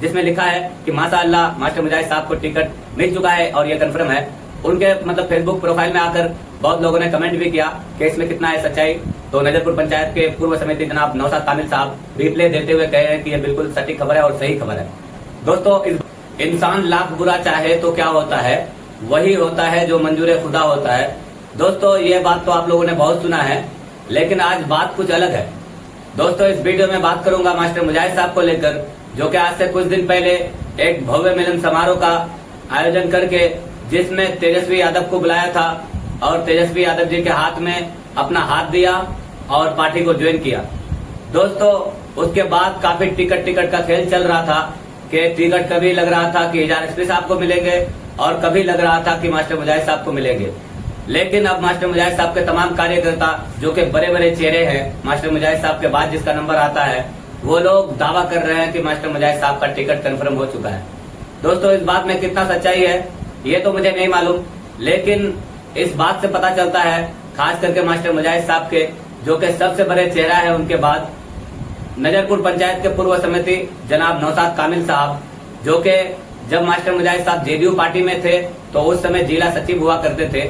जिसमें लिखा है कि माशाअल्लाह मास्टर मुजाहिद साहब को टिकट मिल चुका है और ये कंफर्म है। उनके मतलब फेसबुक प्रोफाइल में आकर बहुत लोगों ने कमेंट भी किया कि इसमें कितना है सच्चाई। तो नजरपुर पंचायत के पूर्व समिति जनाब नौशाद कामिल साहब रिप्ले देते हुए कह रहे हैं कि ये बिल्कुल सटीक खबर है और सही खबर है। दोस्तों, इंसान लाख बुरा चाहे तो क्या होता है, वही होता है जो मंजूर खुदा होता है। दोस्तों, ये बात तो आप लोगों ने बहुत सुना है, लेकिन आज बात कुछ अलग है। दोस्तों, इस वीडियो में बात करूंगा मास्टर मुजाहिद साहब को लेकर, जो कि आज से कुछ दिन पहले एक भव्य मिलन समारोह का आयोजन करके जिसमें तेजस्वी यादव को बुलाया था और तेजस्वी यादव जी के हाथ में अपना हाथ दिया और पार्टी को ज्वाइन किया। दोस्तों, उसके बाद काफी टिकट का खेल चल रहा था कि टिकट कभी लग रहा था कि एजाज एसपी साहब को मिलेंगे और कभी लग रहा था कि मास्टर मुजाहिद साहब को मिलेंगे। लेकिन अब मास्टर मुजाहिद साहब के तमाम कार्यकर्ता, जो कि बड़े बड़े चेहरे हैं, मास्टर मुजाहिद साहब के बाद जिसका नंबर आता है, वो लोग दावा कर रहे हैं कि मास्टर मुजाहिद साहब का टिकट कंफर्म हो चुका है। दोस्तों, इस बात में कितना सच्चाई है ये तो मुझे नहीं मालूम, लेकिन इस बात से पता चलता है, खास करके मास्टर मुजाहिद साहब के, जो कि सबसे बड़े चेहरा है, उनके बाद नजरपुर पंचायत के पूर्व समिति जनाब नौशाद कामिल साहब, जो कि जब मास्टर मुजाहिद साहब जेडीयू पार्टी में थे तो उस समय जिला सचिव हुआ करते थे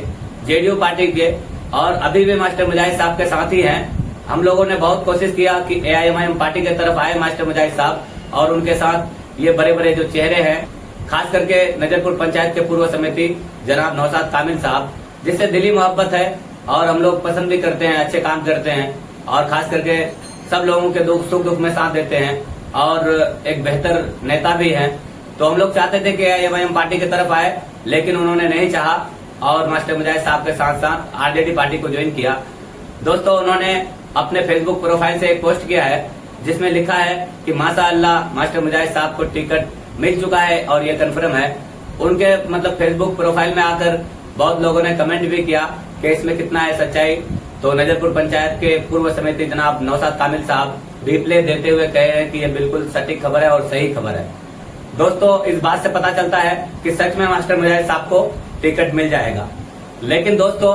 जेडीयू पार्टी के, और अभी भी मास्टर मुजाहिद साहब के साथ ही हैं। हम लोगों ने बहुत कोशिश किया कि एआईएमआईएम पार्टी की तरफ आए मास्टर मुजाहिद साहब, और उनके साथ ये बड़े बड़े जो चेहरे हैं, खास करके नजरपुर पंचायत के पूर्व समिति जनाब नौशाद कामिल साहब, जिससे दिली मोहब्बत है और हम लोग पसंद भी करते हैं, अच्छे काम करते हैं और खास करके सब लोगों के सुख दुख में साथ देते हैं और एक बेहतर नेता भी हैं। तो हम लोग चाहते थे कि एआईएमआईएम पार्टी की तरफ आए, लेकिन उन्होंने नहीं चाहा और मास्टर मुजाहिद साहब के साथ साथ आरजेडी पार्टी को ज्वाइन किया। दोस्तों, उन्होंने अपने फेसबुक प्रोफाइल से एक पोस्ट किया है जिसमें लिखा है कि माशाअल्लाह मास्टर मुजाहिद साहब को टिकट मिल चुका है और ये कंफर्म है। उनके मतलब फेसबुक प्रोफाइल में आकर बहुत लोगों ने कमेंट भी किया कि इसमें कितना है सच्चाई। तो नजरपुर पंचायत के पूर्व समिति जनाब नौशाद कामिल साहब रिप्ले देते हुए कह रहे हैं कि ये बिल्कुल सटीक खबर है और सही खबर है। दोस्तों, इस बात से पता चलता है कि सच में मास्टर मुजाहिद साहब को टिकट मिल जाएगा। लेकिन दोस्तों,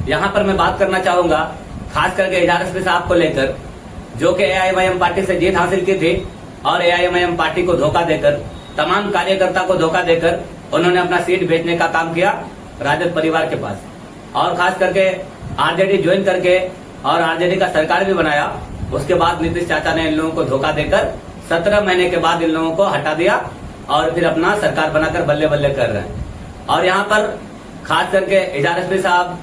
यहाँ पर मैं बात करना चाहूंगा खास करके एजाज एसपी साहब को लेकर, जो कि एआईएमआईएम पार्टी से जीत हासिल की थी और एआईएमआईएम पार्टी को धोखा देकर, तमाम कार्यकर्ता को धोखा देकर उन्होंने अपना सीट बेचने का काम किया राजद परिवार के पास, और खास करके आरजेडी ज्वाइन करके और आरजेडी का सरकार भी बनाया। उसके बाद नीतीश चाचा ने इन लोगों को धोखा देकर 17 महीने के बाद इन लोगों को हटा दिया और फिर अपना सरकार बनाकर बल्ले बल्ले कर रहे हैं। और यहाँ पर खास करके एजाज एसपी साहब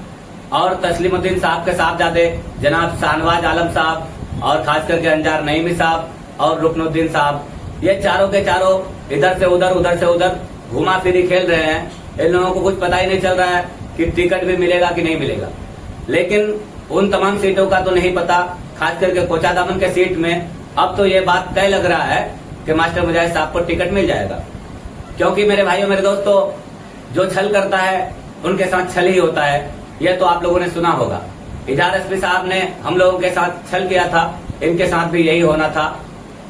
और तस्लीमुद्दीन साहब के साहबजादे जनाब शाहनवाज आलम साहब और खास करके अंजार नईमी साहब और रुकनुद्दीन साहब, ये चारों के चारों इधर से उधर घुमा फिरी खेल रहे हैं। इन लोगों को कुछ पता ही नहीं चल रहा है कि टिकट भी मिलेगा कि नहीं मिलेगा। लेकिन उन तमाम सीटों का तो नहीं पता, खास करके कोचाधामन के सीट में अब तो ये बात तय लग रहा है कि मास्टर मुजाहिद साहब को टिकट मिल जाएगा। क्योंकि मेरे भाइयों मेरे दोस्तों, जो छल करता है उनके साथ छल ही होता है, यह तो आप लोगों ने सुना होगा। एजाज एसपी साहब ने हम लोगों के साथ छल किया था, इनके साथ भी यही होना था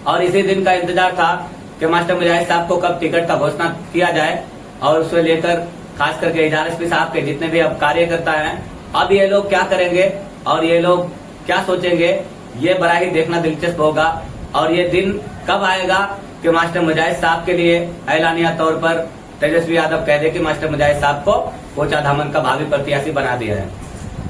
और इसी दिन का इंतजार था कि मास्टर मुजाहिद साहब को कब टिकट का घोषणा किया जाए। और उसे लेकर खास करके एजाज एसपी साहब के जितने भी अब कार्यकर्ता हैं, अब ये लोग क्या करेंगे और ये लोग क्या सोचेंगे, ये बड़ा ही देखना दिलचस्प होगा। और ये दिन कब आएगा कि मास्टर मुजाहिद साहब के लिए ऐलानिया तौर पर तेजस्वी यादव कह दे कि मास्टर मुजाहिद साहब को कोचाधामन का भावी प्रत्याशी बना दिया है।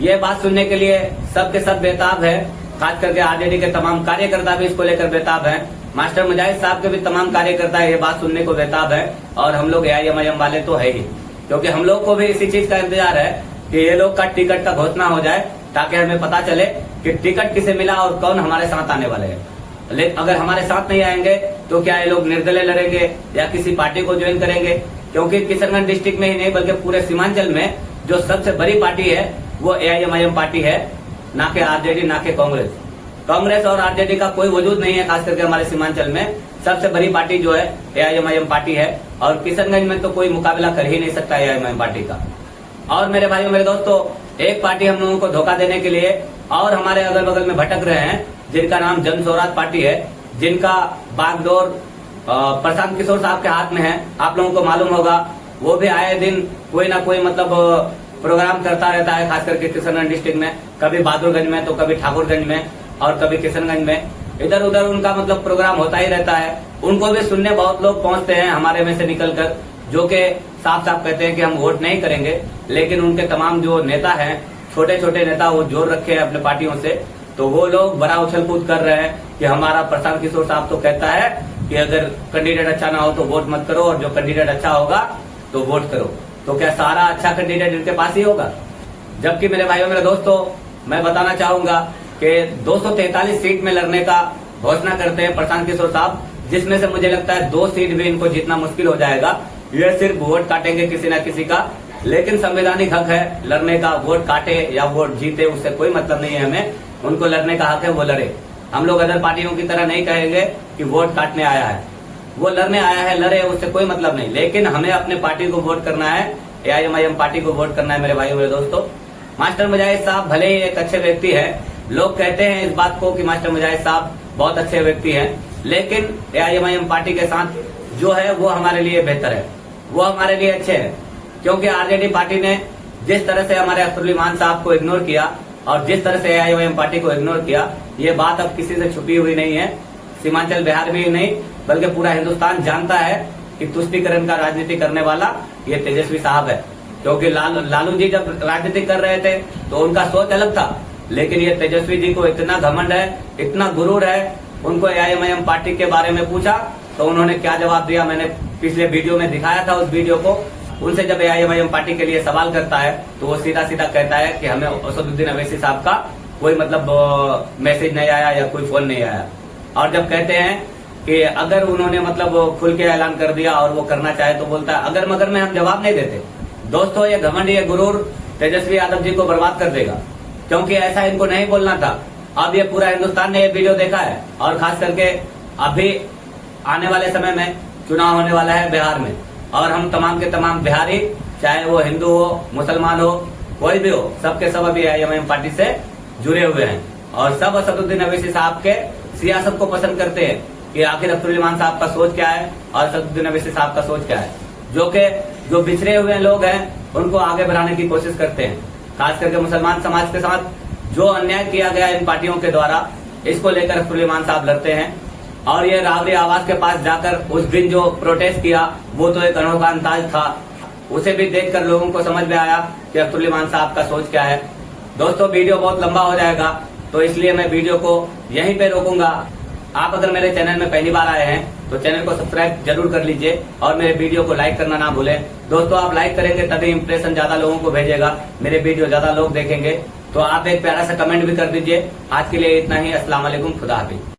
ये बात सुनने के लिए सबके सब बेताब है, खास करके आरजेडी के तमाम कार्यकर्ता भी इसको लेकर बेताब हैं। मास्टर मुजाहिद साहब के भी तमाम कार्यकर्ता ये बात सुनने को बेताब है और हम लोग एआईएमआईएम वाले तो है ही, क्योंकि हम लोग को भी इसी चीज का इंतजार है कि ये लोग का टिकट का घोषणा हो जाए, ताकि हमें पता चले कि टिकट किसे मिला और कौन हमारे साथ आने वाले हैं। लेकिन अगर हमारे साथ नहीं आएंगे तो क्या ये लोग निर्दलीय लड़ेंगे या किसी पार्टी को ज्वाइन करेंगे? क्योंकि किशनगंज डिस्ट्रिक्ट में ही नहीं बल्कि पूरे सीमांचल में जो सबसे बड़ी पार्टी है वो एआईएमआईएम पार्टी है, ना कि आरजेडी, ना कि कांग्रेस। कांग्रेस और आरजेडी का कोई वजूद नहीं है। खास करके हमारे सीमांचल में सबसे बड़ी पार्टी जो है एआईएमआईएम पार्टी है और किशनगंज में तो कोई मुकाबला कर ही नहीं सकता एआईएमआईएम पार्टी का। और मेरे भाइयों मेरे दोस्तों, एक पार्टी हम लोगों को धोखा देने के लिए और हमारे अगल बगल में भटक रहे हैं, जिनका नाम जन स्वराज पार्टी है, जिनका बागडोर प्रशांत किशोर साहब के हाथ में है। आप लोगों को मालूम होगा, वो भी आए दिन कोई ना कोई मतलब प्रोग्राम करता रहता है, खास करके किशनगंज डिस्ट्रिक्ट में, कभी बहादुरगंज में तो कभी ठाकुरगंज में और कभी किशनगंज में, इधर उधर उनका मतलब प्रोग्राम होता ही रहता है। उनको भी सुनने बहुत लोग पहुंचते हैं हमारे में से निकलकर, जो कि साफ साफ कहते हैं कि हम वोट नहीं करेंगे। लेकिन उनके तमाम जो नेता हैं, छोटे छोटे नेता, वो जोड़ रखे हैं अपने पार्टियों से, तो वो लोग बड़ा उछल कूद कर रहे हैं कि हमारा प्रशांत किशोर साहब तो कहता है कि अगर कैंडिडेट अच्छा ना हो तो वोट मत करो, और जो कैंडिडेट अच्छा होगा तो वोट करो। तो क्या सारा अच्छा कैंडिडेट इनके पास ही होगा? जबकि मेरे भाइयों मेरे दोस्तों, मैं बताना चाहूंगा कि 243 सीट में लड़ने का घोषणा करते हैं प्रशांत किशोर साहब, जिसमें से मुझे लगता है 2 सीट भी इनको जीतना मुश्किल हो जाएगा। ये सिर्फ वोट काटेंगे किसी न किसी का, लेकिन संवैधानिक हक है लड़ने का। वोट काटे या वोट जीते उससे कोई मतलब नहीं है हमें, उनको लड़ने का हक है, वो लड़े। हम लोग अदर पार्टियों की तरह नहीं कहेंगे कि वोट काटने आया है, वो लड़ने आया है, लड़े, उससे कोई मतलब नहीं। लेकिन हमें अपने पार्टी को वोट करना है, AIMIM पार्टी को वोट करना है मेरे भाइयों मेरे दोस्तों। मास्टर मुजाहिद साहब भले ही एक अच्छे व्यक्ति है, लोग कहते हैं इस बात को कि मास्टर मुजाहिद साहब बहुत अच्छे व्यक्ति हैं, लेकिन AIMIM पार्टी के साथ जो है वो हमारे लिए बेहतर है, वो हमारे लिए अच्छे हैं। क्योंकि RJD पार्टी ने जिस तरह से हमारे अख्तरुल इमान साहब को इग्नोर किया और जिस तरह से AIMIM पार्टी को इग्नोर किया, ये बात अब किसी से छुपी हुई नहीं है। सीमांचल बिहार भी नहीं बल्कि पूरा हिंदुस्तान जानता है कि तुष्टीकरण का राजनीति करने वाला ये तेजस्वी साहब है। क्योंकि लालू जी जब राजनीति कर रहे थे तो उनका सोच अलग था, लेकिन ये तेजस्वी जी को इतना घमंड है, इतना गुरूर है। उनको AIMIM पार्टी के बारे में पूछा तो उन्होंने क्या जवाब दिया, मैंने पिछले वीडियो में दिखाया था उस वीडियो को। उनसे जब AIMIM पार्टी के लिए सवाल करता है तो वो सीधा सीधा कहता है कि हमें असदुद्दीन अवैसी साहब का कोई मतलब मैसेज नहीं आया या कोई फोन नहीं आया। और जब कहते हैं कि अगर उन्होंने मतलब खुल के ऐलान कर दिया और वो करना चाहे तो बोलता है अगर मगर में हम जवाब नहीं देते। दोस्तों, ये घमंड, ये गुरूर तेजस्वी यादव जी को बर्बाद कर देगा, क्योंकि ऐसा इनको नहीं बोलना था। अब ये पूरा हिंदुस्तान ने ये वीडियो देखा है, और खास करके अभी आने वाले समय में चुनाव होने वाला है बिहार में, और हम तमाम के तमाम बिहारी, चाहे वो हिंदू हो, मुसलमान हो, कोई भी हो, सबके सब अभी AIMIM पार्टी से जुड़े हुए हैं। और सब असदुद्दीन अवैसी साहब के सियासत को पसंद करते हैं कि आखिर अख्तरुल इमान साहब का सोच क्या है और असदुद्दीन अवैसी साहब का सोच क्या है, जो बिछड़े हुए लोग हैं उनको आगे बढ़ाने की कोशिश करते हैं। खास करके मुसलमान समाज के साथ जो अन्याय किया गया इन पार्टियों के द्वारा, इसको लेकर अख्तरुल इमान साहब लड़ते हैं। और ये रावरी आवास के पास जाकर उस दिन जो प्रोटेस्ट किया, वो तो एक अनोखा अंदाज था। उसे भी देखकर लोगों को समझ में आया कि अख्तरुल इमान साहब का सोच क्या है। दोस्तों, वीडियो बहुत लंबा हो जाएगा, तो इसलिए मैं वीडियो को यहीं पे रोकूंगा। आप अगर मेरे चैनल में पहली बार आए हैं तो चैनल को सब्सक्राइब जरूर कर लीजिए और मेरे वीडियो को लाइक करना ना भूलें। दोस्तों, आप लाइक करेंगे तभी इंप्रेशन ज्यादा लोगों को भेजेगा, मेरे वीडियो ज्यादा लोग देखेंगे। तो आप एक प्यारा सा कमेंट भी कर दीजिए। आज के लिए इतना ही। अस्सलाम वालेकुम, खुदा हाफिज।